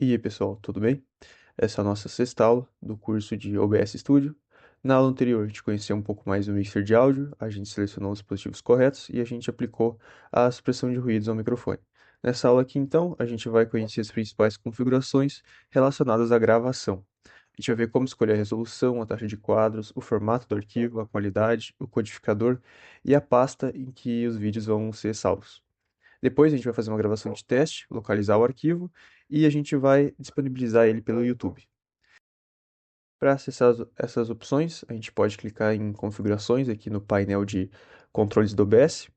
E aí, pessoal, tudo bem? Essa é a nossa sexta aula do curso de OBS Studio. Na aula anterior, a gente conheceu um pouco mais do mixer de áudio, a gente selecionou os dispositivos corretos e a gente aplicou a supressão de ruídos ao microfone. Nessa aula aqui, então, a gente vai conhecer as principais configurações relacionadas à gravação. A gente vai ver como escolher a resolução, a taxa de quadros, o formato do arquivo, a qualidade, o codificador e a pasta em que os vídeos vão ser salvos. Depois a gente vai fazer uma gravação de teste, localizar o arquivo e a gente vai disponibilizar ele pelo YouTube. Para acessar essas opções, a gente pode clicar em configurações aqui no painel de controles do OBS.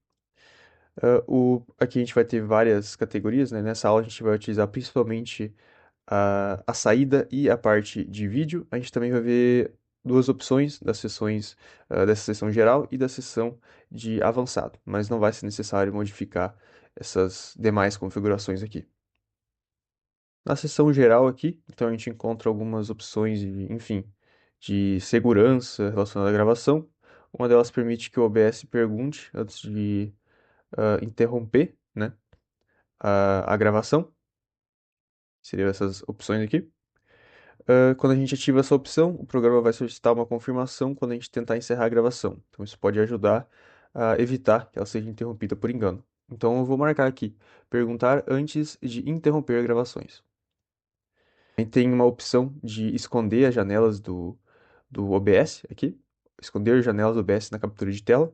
Aqui a gente vai ter várias categorias, né? Nessa aula a gente vai utilizar principalmente a saída e a parte de vídeo. A gente também vai ver duas opções das sessões, dessa sessão geral e da sessão de avançado, mas não vai ser necessário modificar essas demais configurações aqui. Na seção geral aqui, então a gente encontra algumas opções, enfim, de segurança relacionada à gravação. Uma delas permite que o OBS pergunte antes de interromper, né, a gravação. Seriam essas opções aqui. Quando a gente ativa essa opção, o programa vai solicitar uma confirmação quando a gente tentar encerrar a gravação. Então isso pode ajudar a evitar que ela seja interrompida por engano. Então eu vou marcar aqui, perguntar antes de interromper gravações. A gente tem uma opção de esconder as janelas do OBS aqui, esconder janelas do OBS na captura de tela,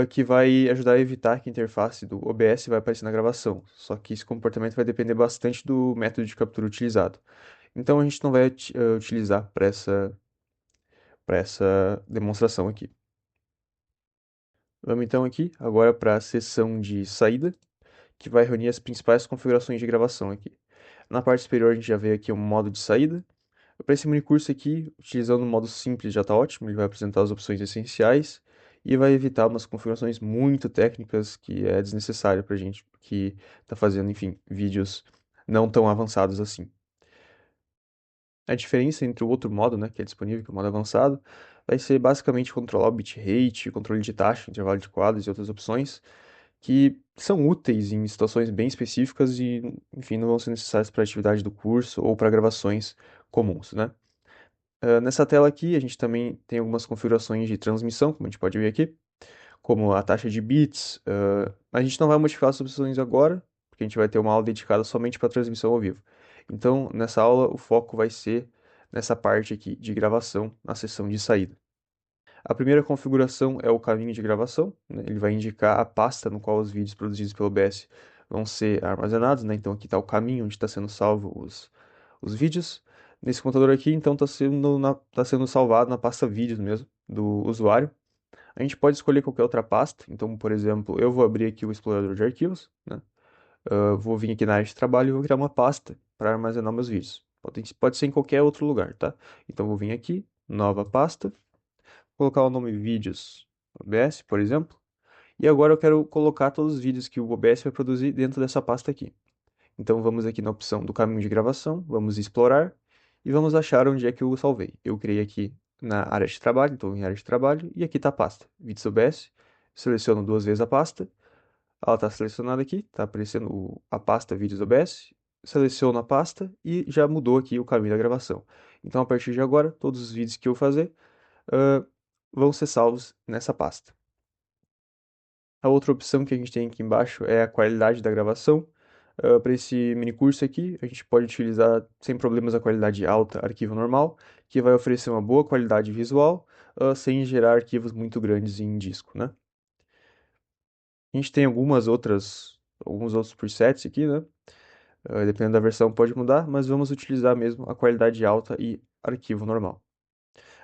que vai ajudar a evitar que a interface do OBS vai aparecer na gravação. Só que esse comportamento vai depender bastante do método de captura utilizado. Então a gente não vai utilizar para essa demonstração aqui. Vamos então aqui agora para a seção de saída, que vai reunir as principais configurações de gravação aqui. Na parte superior a gente já vê aqui um modo de saída. Para esse minicurso aqui, utilizando o modo simples já está ótimo, ele vai apresentar as opções essenciais e vai evitar umas configurações muito técnicas que é desnecessário para a gente que está fazendo, enfim, vídeos não tão avançados assim. A diferença entre o outro modo, né, que é disponível, que é o modo avançado, vai ser basicamente controlar o bitrate, controle de taxa, intervalo de quadros e outras opções que são úteis em situações bem específicas e, enfim, não vão ser necessárias para a atividade do curso ou para gravações comuns, né? Nessa tela aqui, a gente também tem algumas configurações de transmissão, como a gente pode ver aqui, como a taxa de bits. A gente não vai modificar as opções agora, porque a gente vai ter uma aula dedicada somente para transmissão ao vivo. Então, nessa aula, o foco vai ser nessa parte aqui de gravação, na seção de saída. A primeira configuração é o caminho de gravação, né? Ele vai indicar a pasta no qual os vídeos produzidos pelo OBS vão ser armazenados, né? Então, aqui está o caminho onde está sendo salvo os vídeos. Nesse computador aqui, então, tá sendo salvado na pasta vídeos mesmo, do usuário. A gente pode escolher qualquer outra pasta. Então, por exemplo, eu vou abrir aqui o explorador de arquivos, né? Vou vir aqui na área de trabalho e vou criar uma pasta para armazenar meus vídeos. Pode ser em qualquer outro lugar, tá? Então, vou vir aqui, nova pasta, colocar o nome vídeos OBS, por exemplo. E agora eu quero colocar todos os vídeos que o OBS vai produzir dentro dessa pasta aqui. Então vamos aqui na opção do caminho de gravação, vamos explorar e vamos achar onde é que eu salvei. Eu criei aqui na área de trabalho, então em área de trabalho, e aqui está a pasta, vídeos OBS. Seleciono duas vezes a pasta, ela está selecionada aqui, está aparecendo a pasta vídeos OBS. Seleciono a pasta e já mudou aqui o caminho da gravação. Então a partir de agora, todos os vídeos que eu fazer ah, vão ser salvos nessa pasta. A outra opção que a gente tem aqui embaixo é a qualidade da gravação. Para esse mini curso aqui, a gente pode utilizar sem problemas a qualidade alta, arquivo normal, que vai oferecer uma boa qualidade visual, sem gerar arquivos muito grandes em disco, né? A gente tem alguns outros presets aqui, né? Dependendo da versão pode mudar, mas vamos utilizar mesmo a qualidade alta e arquivo normal.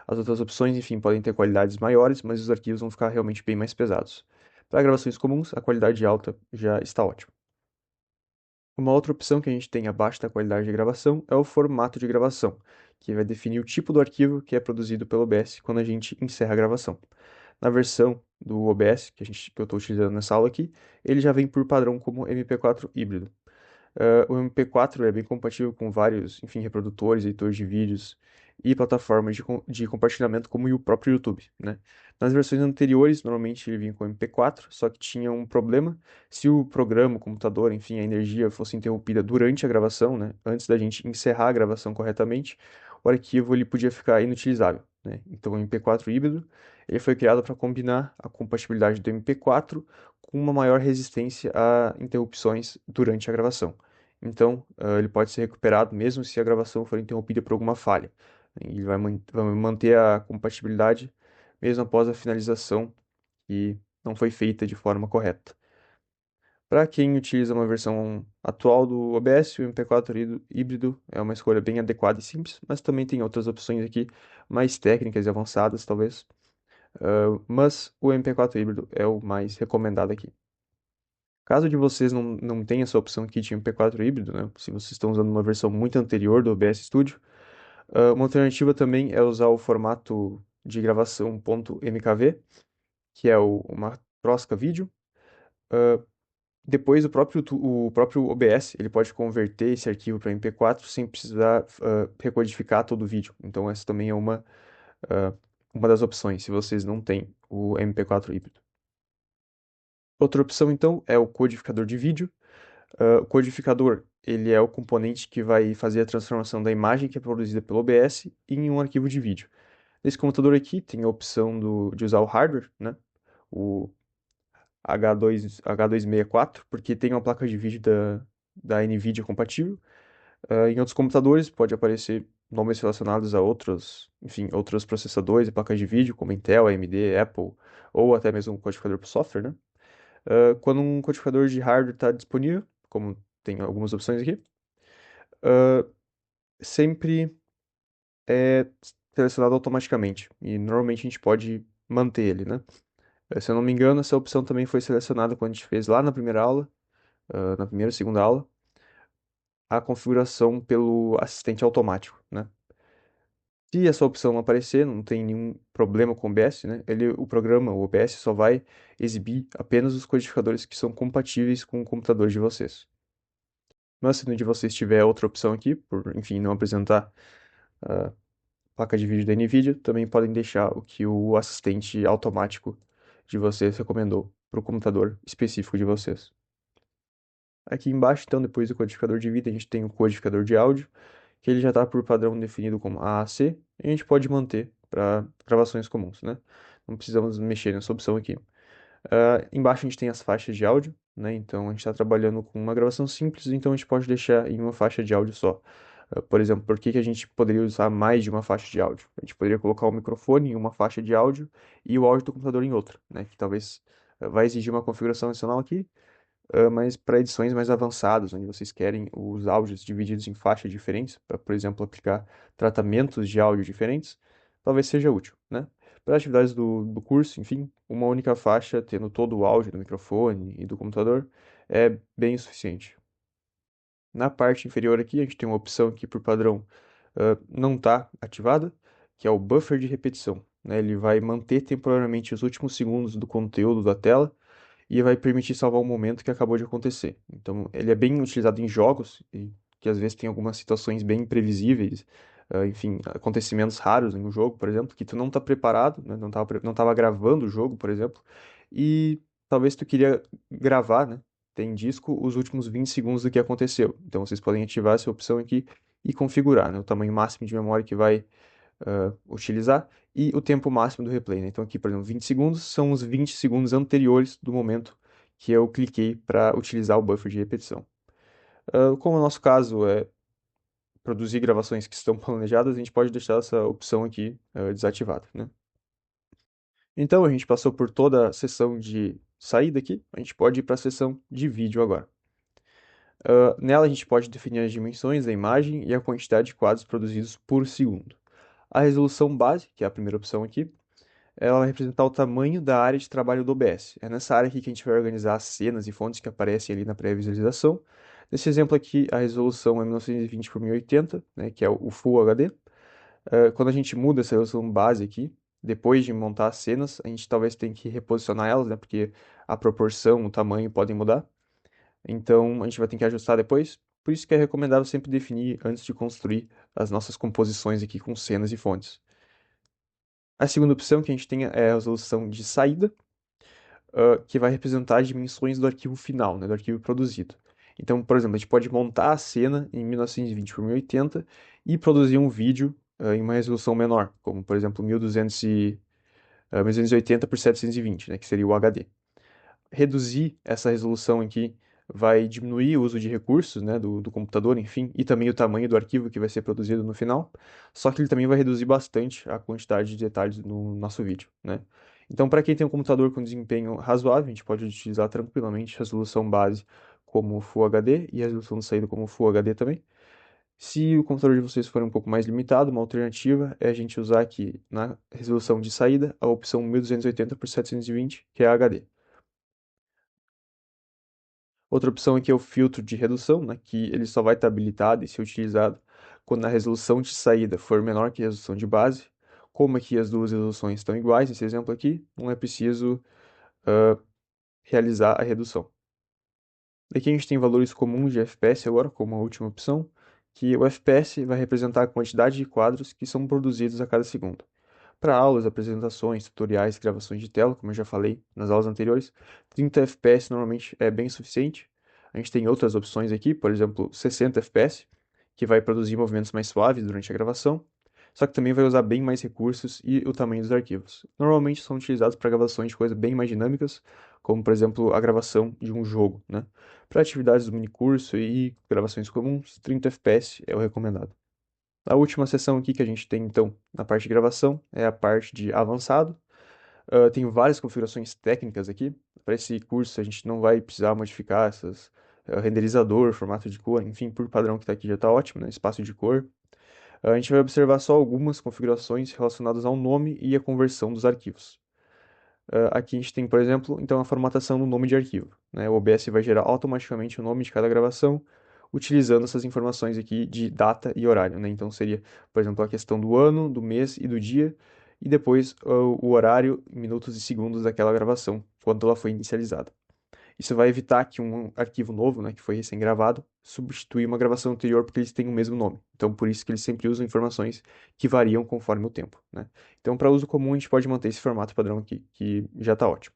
As outras opções, enfim, podem ter qualidades maiores, mas os arquivos vão ficar realmente bem mais pesados. Para gravações comuns, a qualidade alta já está ótima. Uma outra opção que a gente tem abaixo da qualidade de gravação é o formato de gravação, que vai definir o tipo do arquivo que é produzido pelo OBS quando a gente encerra a gravação. Na versão do OBS que eu estou utilizando nessa aula aqui, ele já vem por padrão como MP4 híbrido. O MP4 é bem compatível com vários, enfim, reprodutores, editores de vídeos. e plataformas de compartilhamento como o próprio YouTube, né? Nas versões anteriores, normalmente ele vinha com MP4, só que tinha um problema. Se o programa, o computador, enfim, a energia fosse interrompida durante a gravação, né? Antes da gente encerrar a gravação corretamente, o arquivo ele podia ficar inutilizável, né? Então o MP4 híbrido ele foi criado para combinar a compatibilidade do MP4 com uma maior resistência a interrupções durante a gravação. Então, ele pode ser recuperado mesmo se a gravação for interrompida por alguma falha. Ele vai manter a compatibilidade mesmo após a finalização que não foi feita de forma correta. Para quem utiliza uma versão atual do OBS, o MP4 híbrido é uma escolha bem adequada e simples, mas também tem outras opções aqui mais técnicas e avançadas, talvez. Mas o MP4 híbrido é o mais recomendado aqui. Caso de vocês não tenham essa opção aqui de MP4 híbrido, né? Se vocês estão usando uma versão muito anterior do OBS Studio, uma alternativa também é usar o formato de gravação .mkv, que é uma trosca vídeo. Ah, Depois o próprio OBS ele pode converter esse arquivo para MP4 sem precisar recodificar todo o vídeo. Então essa também é ah, uma das opções, se vocês não têm o MP4 híbrido. Outra opção então é o codificador de vídeo. O codificador, ele é o componente que vai fazer a transformação da imagem que é produzida pelo OBS em um arquivo de vídeo. Nesse computador aqui tem a opção de usar o hardware, né? O H264, porque tem uma placa de vídeo da NVIDIA compatível. Em outros computadores pode aparecer nomes relacionados a outros, enfim, outros processadores e placas de vídeo, como Intel, AMD, Apple, ou até mesmo um codificador para software, né? Quando um codificador de hardware está disponível, como tem algumas opções aqui, ah, sempre é selecionado automaticamente. E normalmente a gente pode manter ele, né? Se eu não me engano, essa opção também foi selecionada quando a gente fez lá na primeira aula, na primeira e segunda aula, a configuração pelo assistente automático, né? Se essa opção não aparecer, não tem nenhum problema com o OBS, né? O programa, o OBS, só vai exibir apenas os codificadores que são compatíveis com o computador de vocês. Mas se no de vocês tiver outra opção aqui, por, enfim, não apresentar a placa de vídeo da NVIDIA, também podem deixar o que o assistente automático de vocês recomendou para o computador específico de vocês. Aqui embaixo, então, depois do codificador de vídeo, a gente tem o codificador de áudio, que ele já está por padrão definido como AAC, e a gente pode manter para gravações comuns, né? Não precisamos mexer nessa opção aqui. Embaixo a gente tem as faixas de áudio, né? Então a gente está trabalhando com uma gravação simples, então a gente pode deixar em uma faixa de áudio só. Por exemplo, por que que a gente poderia usar mais de uma faixa de áudio? A gente poderia colocar o microfone em uma faixa de áudio e o áudio do computador em outra, né? Que talvez vai exigir uma configuração adicional aqui, mas para edições mais avançadas, onde vocês querem os áudios divididos em faixas diferentes, para, por exemplo, aplicar tratamentos de áudio diferentes, talvez seja útil, né? Para atividades do curso, enfim, uma única faixa, tendo todo o áudio do microfone e do computador, é bem o suficiente. Na parte inferior aqui, a gente tem uma opção que, por padrão, não está ativada, que é o buffer de repetição, né? Ele vai manter temporariamente os últimos segundos do conteúdo da tela e vai permitir salvar o momento que acabou de acontecer. Então, ele é bem utilizado em jogos, e que às vezes tem algumas situações bem imprevisíveis, enfim, acontecimentos raros em um jogo, por exemplo, que tu não tá preparado, né? Não tava gravando o jogo, por exemplo, e talvez tu queria gravar, né? Tem disco os últimos 20 segundos do que aconteceu. Então, vocês podem ativar essa opção aqui e configurar, né? O tamanho máximo de memória que vai utilizar e o tempo máximo do replay, né? Então aqui, por exemplo, 20 segundos são os 20 segundos anteriores do momento que eu cliquei para utilizar o buffer de repetição. Como o nosso caso é produzir gravações que estão planejadas, a gente pode deixar essa opção aqui desativada, né? Então a gente passou por toda a sessão de saída aqui, a gente pode ir para a sessão de vídeo agora. Nela a gente pode definir as dimensões da imagem e a quantidade de quadros produzidos por segundo. A resolução base, que é a primeira opção aqui, ela vai representar o tamanho da área de trabalho do OBS. É nessa área aqui que a gente vai organizar as cenas e fontes que aparecem ali na pré-visualização. Nesse exemplo aqui, a resolução é 1920 por 1080, né, que é o Full HD. Quando a gente muda essa resolução base aqui, depois de montar as cenas, a gente talvez tenha que reposicionar elas, né, porque a proporção, o tamanho podem mudar. Então, a gente vai ter que ajustar depois. Por isso que é recomendável sempre definir antes de construir as nossas composições aqui com cenas e fontes. A segunda opção que a gente tem é a resolução de saída, que vai representar as dimensões do arquivo final, né, do arquivo produzido. Então, por exemplo, a gente pode montar a cena em 1920 por 1080 e produzir um vídeo em uma resolução menor, como por exemplo 1280 por 720, né, que seria o HD. Reduzir essa resolução aqui vai diminuir o uso de recursos, né, do computador, enfim, e também o tamanho do arquivo que vai ser produzido no final, só que ele também vai reduzir bastante a quantidade de detalhes no nosso vídeo, né. Então, para quem tem um computador com desempenho razoável, a gente pode utilizar tranquilamente a resolução base como Full HD e a resolução de saída como Full HD também. Se o computador de vocês for um pouco mais limitado, uma alternativa é a gente usar aqui na resolução de saída a opção 1280 por 720, que é a HD. Outra opção aqui é o filtro de redução, né, que ele só vai estar habilitado e ser utilizado quando a resolução de saída for menor que a resolução de base. Como aqui as duas resoluções estão iguais, nesse exemplo aqui, não é preciso realizar a redução. Daqui a gente tem valores comuns de FPS agora, como a última opção, que o FPS vai representar a quantidade de quadros que são produzidos a cada segundo. Para aulas, apresentações, tutoriais, gravações de tela, como eu já falei nas aulas anteriores, 30 FPS normalmente é bem suficiente. A gente tem outras opções aqui, por exemplo, 60 FPS, que vai produzir movimentos mais suaves durante a gravação, só que também vai usar bem mais recursos e o tamanho dos arquivos. Normalmente são utilizados para gravações de coisas bem mais dinâmicas, como por exemplo a gravação de um jogo, né? Para atividades do minicurso e gravações comuns, 30 FPS é o recomendado. A última seção aqui que a gente tem, então, na parte de gravação, é a parte de avançado. Tem várias configurações técnicas aqui. Para esse curso, a gente não vai precisar modificar essas renderizador, formato de cor, enfim, por padrão que está aqui já está ótimo, né? Espaço de cor. A gente vai observar só algumas configurações relacionadas ao nome e à conversão dos arquivos. Aqui a gente tem, por exemplo, então a formatação do nome de arquivo, né? O OBS vai gerar automaticamente o nome de cada gravação, utilizando essas informações aqui de data e horário, né? Então seria, por exemplo, a questão do ano, do mês e do dia, e depois o horário, minutos e segundos daquela gravação, quando ela foi inicializada. Isso vai evitar que um arquivo novo, né, que foi recém-gravado, substitua uma gravação anterior porque eles têm o mesmo nome. Então, por isso que eles sempre usam informações que variam conforme o tempo, né? Então, para uso comum, a gente pode manter esse formato padrão aqui, que já está ótimo.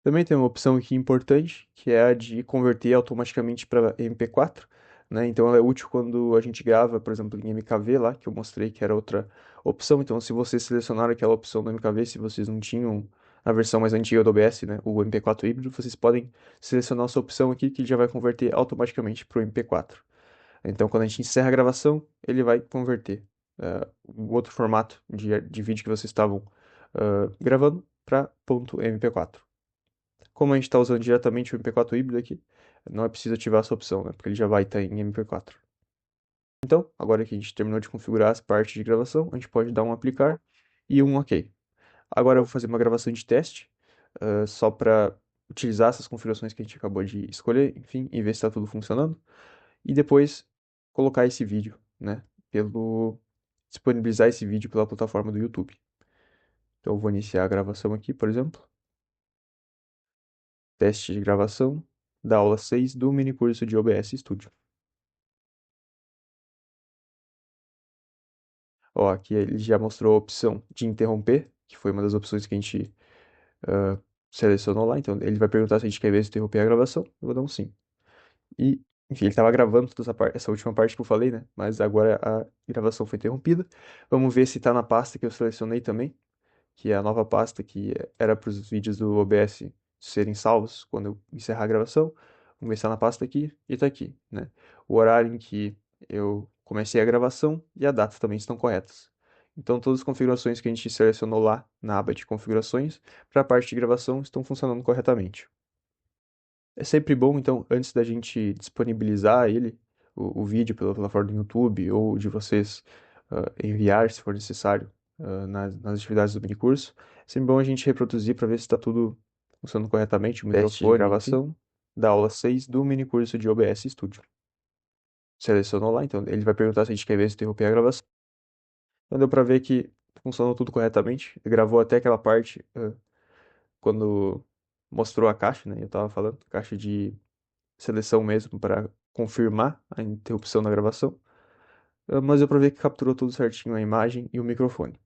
Também tem uma opção aqui importante, que é a de converter automaticamente para MP4, né? Então ela é útil quando a gente grava, por exemplo, em MKV lá, que eu mostrei que era outra opção. Então, se vocês selecionaram aquela opção do MKV, se vocês não tinham a versão mais antiga do OBS, né, o MP4 híbrido, vocês podem selecionar essa opção aqui que ele já vai converter automaticamente para o MP4. Então, quando a gente encerra a gravação, ele vai converter o outro formato de vídeo que vocês estavam gravando para .mp4. Como a gente está usando diretamente o MP4 híbrido aqui, não é preciso ativar essa opção, né? Porque ele já vai estar em MP4. Então, agora que a gente terminou de configurar as partes de gravação, a gente pode dar um aplicar e um OK. Agora eu vou fazer uma gravação de teste, só para utilizar essas configurações que a gente acabou de escolher, enfim, e ver se está tudo funcionando. E depois colocar esse vídeo, né? Disponibilizar esse vídeo pela plataforma do YouTube. Então eu vou iniciar a gravação aqui, por exemplo. Teste de gravação da aula 6 do minicurso de OBS Studio. Ó, aqui ele já mostrou a opção de interromper, que foi uma das opções que a gente ah, selecionou lá. Então ele vai perguntar se a gente quer ver se interromper a gravação. Eu vou dar um sim. E, enfim, ele estava gravando toda essa última parte que eu falei, né? Mas agora a gravação foi interrompida. Vamos ver se está na pasta que eu selecionei também, que é a nova pasta que era para os vídeos do OBS serem salvos quando eu encerrar a gravação. Vamos ver se está na pasta aqui e está aqui, né? O horário em que eu comecei a gravação e a data também estão corretas. Então, todas as configurações que a gente selecionou lá na aba de configurações para a parte de gravação estão funcionando corretamente. É sempre bom, então, antes da gente disponibilizar ele, o vídeo pela plataforma do YouTube ou de vocês enviar, se for necessário, nas atividades do minicurso, é sempre bom a gente reproduzir para ver se está tudo funcionando corretamente, o teste de gravação da aula 6 do minicurso de OBS Studio. Selecionou lá, então ele vai perguntar se a gente quer ver se interromper a gravação. Então deu para ver que funcionou tudo corretamente. Ele gravou até aquela parte quando mostrou a caixa, né? Eu estava falando, caixa de seleção mesmo para confirmar a interrupção da gravação, mas eu provei que capturou tudo certinho a imagem e o microfone.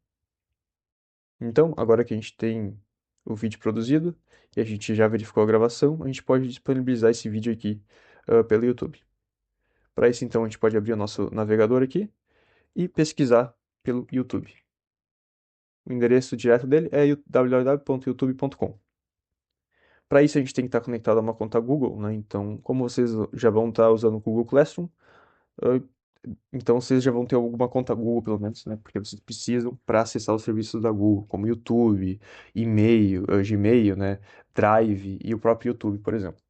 Então, agora que a gente tem o vídeo produzido e a gente já verificou a gravação, a gente pode disponibilizar esse vídeo aqui, pelo YouTube. Para isso, então, a gente pode abrir o nosso navegador aqui e pesquisar pelo YouTube. O endereço direto dele é www.youtube.com. Para isso, a gente tem que estar conectado a uma conta Google, né? Então, como vocês já vão estar usando o Google Classroom, ah, então vocês já vão ter alguma conta Google, pelo menos, né? Porque vocês precisam para acessar os serviços da Google, como YouTube, e-mail, Gmail, né? Drive e o próprio YouTube, por exemplo.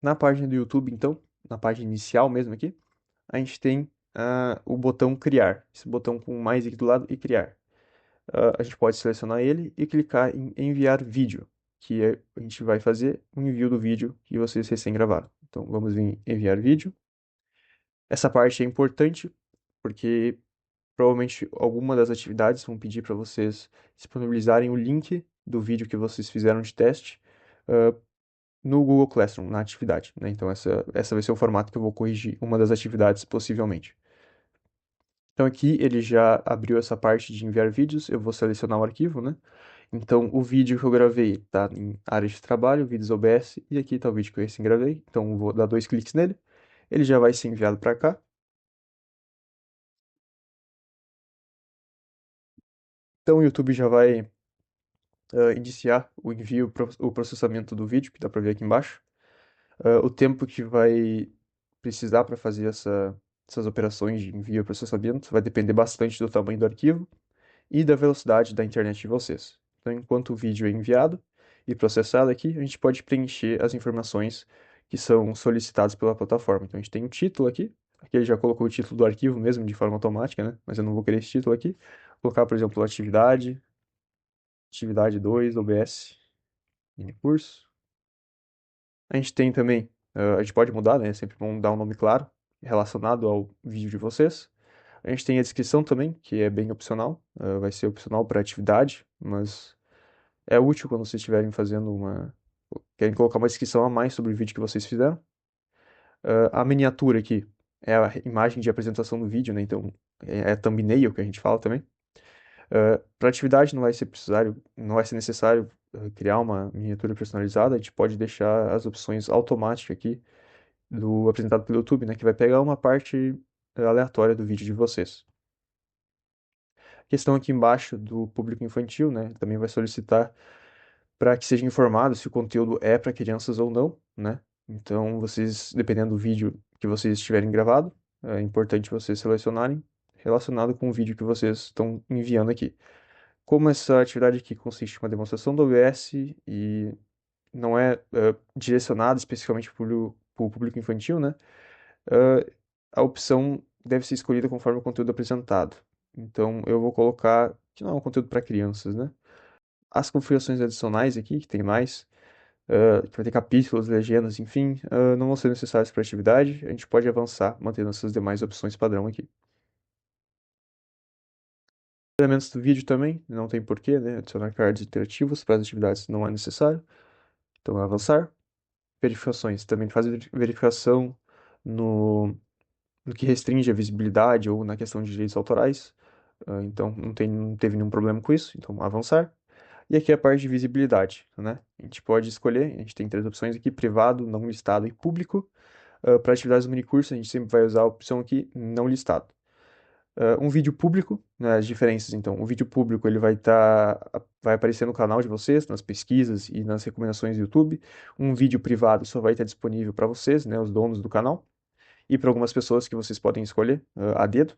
Na página do YouTube, então, na página inicial mesmo aqui, a gente tem o botão criar. Esse botão com mais aqui do lado e criar. A gente pode selecionar ele e clicar em enviar vídeo, a gente vai fazer o envio do vídeo que vocês recém gravaram. Então vamos em enviar vídeo. Essa parte é importante porque provavelmente alguma das atividades vão pedir para vocês disponibilizarem o link do vídeo que vocês fizeram de teste ah, no Google Classroom, na atividade, né? Então essa vai ser o formato que eu vou corrigir uma das atividades possivelmente. Então aqui ele já abriu essa parte de enviar vídeos, eu vou selecionar o arquivo, né? Então o vídeo que eu gravei está em área de trabalho, vídeos OBS, e aqui está o vídeo que eu recém gravei. Então eu vou dar 2 cliques nele, ele já vai ser enviado para cá. Então o YouTube já vai iniciar o envio, o processamento do vídeo, que dá para ver aqui embaixo. O tempo que vai precisar para fazer essas operações de envio e processamento vai depender bastante do tamanho do arquivo e da velocidade da internet de vocês. Então, enquanto o vídeo é enviado e processado aqui, a gente pode preencher as informações que são solicitadas pela plataforma. Então, a gente tem o título aqui. Aqui ele já colocou o título do arquivo mesmo de forma automática, né? Mas eu não vou querer esse título aqui. Vou colocar, por exemplo, atividade 2, OBS, mini curso. A gente tem também, a gente pode mudar, né? É sempre bom dar um nome claro relacionado ao vídeo de vocês. A gente tem a descrição também, que é bem opcional, vai ser opcional para atividade, mas é útil quando vocês estiverem fazendo querem colocar uma descrição a mais sobre o vídeo que vocês fizeram. A miniatura aqui é a imagem de apresentação do vídeo, né? Então é a thumbnail que a gente fala também. Para atividade não vai ser necessário criar uma miniatura personalizada, a gente pode deixar as opções automáticas aqui do apresentado pelo YouTube, né? Que vai pegar uma parte aleatória do vídeo de vocês. Questão aqui embaixo do público infantil, né? Também vai solicitar para que seja informado se o conteúdo é para crianças ou não, né? Então, vocês, dependendo do vídeo que vocês estiverem gravado, é importante vocês selecionarem relacionado com o vídeo que vocês estão enviando aqui. Como essa atividade aqui consiste em uma demonstração do OBS e não é direcionada especificamente para o público infantil, né? A opção deve ser escolhida conforme o conteúdo apresentado. Então, eu vou colocar que não é um conteúdo para crianças, né? As configurações adicionais aqui, que tem mais, que vai ter capítulos, legendas, enfim, não vão ser necessárias para a atividade. A gente pode avançar mantendo essas demais opções padrão aqui. Elementos do vídeo também, não tem porquê, né? Adicionar cards interativos para as atividades não é necessário. Então, avançar. Verificações, também faz verificação no, no que restringe a visibilidade ou na questão de direitos autorais. Então, não teve nenhum problema com isso. Então, avançar. E aqui é a parte de visibilidade, né? A gente pode escolher, a gente tem 3 opções aqui: privado, não listado e público. Para atividades do minicurso, a gente sempre vai usar a opção aqui, não listado. Um vídeo público, né, as diferenças, então, o vídeo público ele vai aparecer no canal de vocês, nas pesquisas e nas recomendações do YouTube. Um vídeo privado só vai estar disponível para vocês, né, os donos do canal e para algumas pessoas que vocês podem escolher a dedo.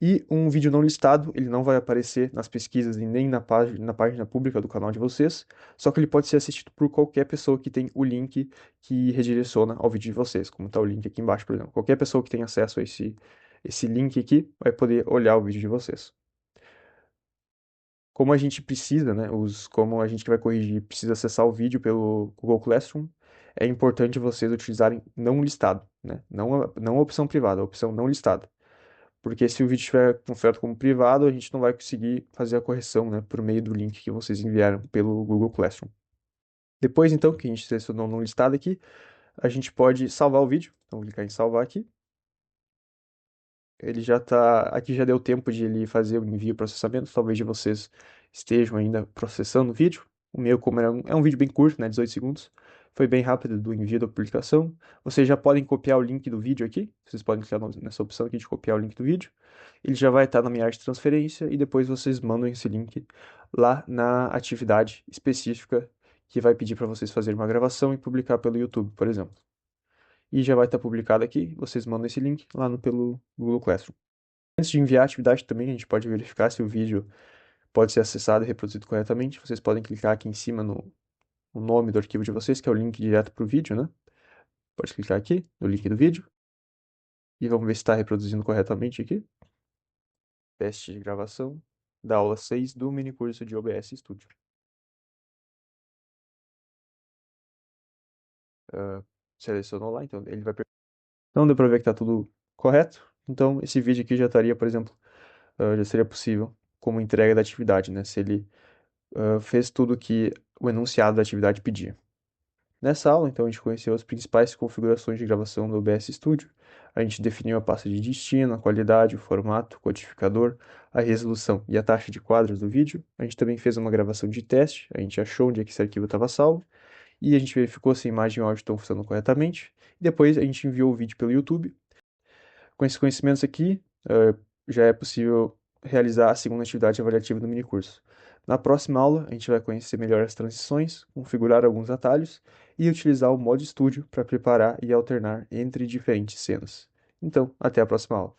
E um vídeo não listado, ele não vai aparecer nas pesquisas e nem na página pública do canal de vocês, só que ele pode ser assistido por qualquer pessoa que tem o link que redireciona ao vídeo de vocês, como está o link aqui embaixo, por exemplo. Qualquer pessoa que tem acesso a esse link aqui vai poder olhar o vídeo de vocês. Como a gente precisa, né, como a gente que vai corrigir precisa acessar o vídeo pelo Google Classroom, é importante vocês utilizarem não listado, né? Não a opção privada, a opção não listado. Porque se o vídeo estiver configurado como privado, a gente não vai conseguir fazer a correção, né, por meio do link que vocês enviaram pelo Google Classroom. Depois, então, que a gente selecionou não listado aqui, a gente pode salvar o vídeo. Então, vou clicar em salvar aqui. Ele já tá. Aqui já deu tempo de ele fazer o envio e processamento. Talvez de vocês estejam ainda processando o vídeo. O meu, como é um vídeo bem curto, né? 18 segundos. Foi bem rápido do envio da publicação. Vocês já podem copiar o link do vídeo aqui. Vocês podem clicar nessa opção aqui de copiar o link do vídeo. Ele já vai estar na minha área de transferência e depois vocês mandam esse link lá na atividade específica que vai pedir para vocês fazerem uma gravação e publicar pelo YouTube, por exemplo. E já vai estar publicado aqui. Vocês mandam esse link lá pelo Google Classroom. Antes de enviar a atividade também, a gente pode verificar se o vídeo pode ser acessado e reproduzido corretamente. Vocês podem clicar aqui em cima no nome do arquivo de vocês, que é o link direto para o vídeo, né? Pode clicar aqui no link do vídeo e vamos ver se está reproduzindo corretamente aqui. Teste de gravação da aula 6 do minicurso de OBS Studio. Selecionou lá, então ele vai. Então deu para ver que está tudo correto. Então esse vídeo aqui já estaria, por exemplo, já seria possível como entrega da atividade, né? Se ele fez tudo que o enunciado da atividade pedia. Nessa aula, então, a gente conheceu as principais configurações de gravação do OBS Studio. A gente definiu a pasta de destino, a qualidade, o formato, o codificador, a resolução e a taxa de quadros do vídeo. A gente também fez uma gravação de teste, a gente achou onde é que esse arquivo estava salvo, e a gente verificou se a imagem e o áudio estão funcionando corretamente. E depois a gente enviou o vídeo pelo YouTube. Com esses conhecimentos aqui, já é possível realizar a segunda atividade avaliativa do minicurso. Na próxima aula, a gente vai conhecer melhor as transições, configurar alguns atalhos e utilizar o modo estúdio para preparar e alternar entre diferentes cenas. Então, até a próxima aula.